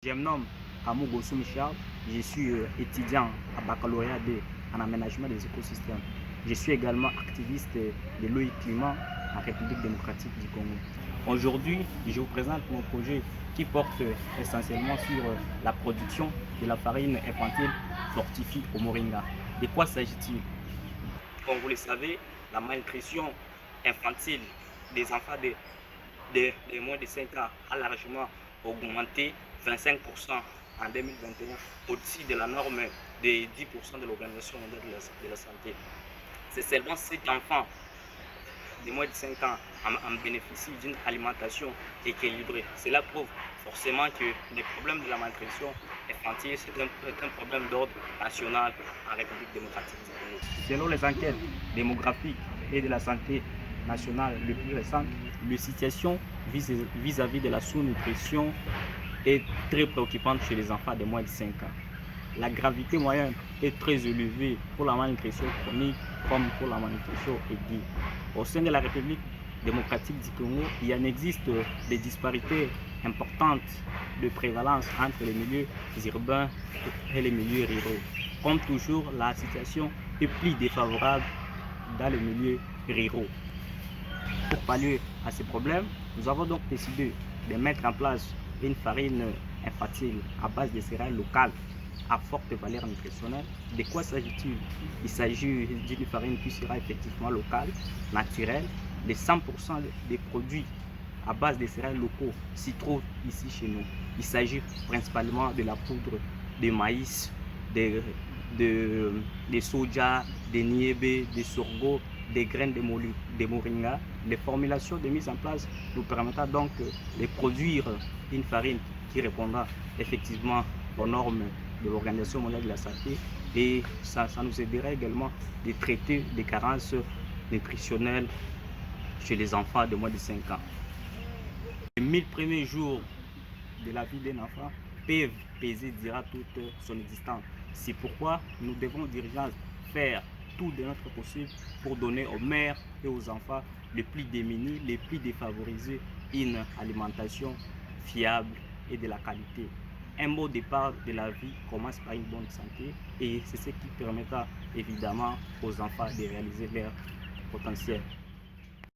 Je me nomme Amou Gossoum Charles, je suis étudiant à baccalauréat en aménagement des écosystèmes. Je suis également activiste de l'eau et climat en République démocratique du Congo. Aujourd'hui, je vous présente mon projet qui porte essentiellement sur la production de la farine infantile fortifiée au moringa. De quoi s'agit-il? Comme vous le savez, la malnutrition infantile des enfants de moins de 5 ans a largement augmenté 25% en 2021, au-dessus de la norme de 10% de l'Organisation mondiale de la santé. C'est seulement 7 enfants de moins de 5 ans en bénéficient d'une alimentation équilibrée. Cela prouve forcément que les problèmes de la malnutrition infantile, c'est un problème d'ordre national en République démocratique du Congo. Selon les enquêtes démographiques et de la santé nationale les plus récentes, la situation vis-à-vis de la sous-nutrition est très préoccupante chez les enfants de moins de 5 ans. La gravité moyenne est très élevée pour la malnutrition chronique comme pour la malnutrition aiguë. Au sein de la République démocratique du Congo, il y en existe des disparités importantes de prévalence entre les milieux urbains et les milieux ruraux. Comme toujours, la situation est plus défavorable dans les milieux ruraux. Pour pallier à ces problèmes, nous avons donc décidé de mettre en place une farine infantile à base de céréales locales à forte valeur nutritionnelle. De quoi s'agit-il? Il s'agit d'une farine qui sera effectivement locale, naturelle, de 100% des produits à base de céréales locaux s'y trouvent ici chez nous. Il s'agit principalement de la poudre de maïs, de soja, de niébé, de sorgho, des graines de moringa. Les formulations de mise en place nous permettra donc de produire une farine qui répondra effectivement aux normes de l'Organisation mondiale de la santé, et ça nous aidera également de traiter des carences nutritionnelles chez les enfants de moins de 5 ans. Les 1000 premiers jours de la vie d'un enfant peuvent peser durant toute son existence. C'est pourquoi nous devons d'urgence faire tout de notre possible pour donner aux mères et aux enfants les plus démunis, les plus défavorisés, une alimentation fiable et de la qualité. Un beau départ de la vie commence par une bonne santé, et c'est ce qui permettra évidemment aux enfants de réaliser leur potentiel.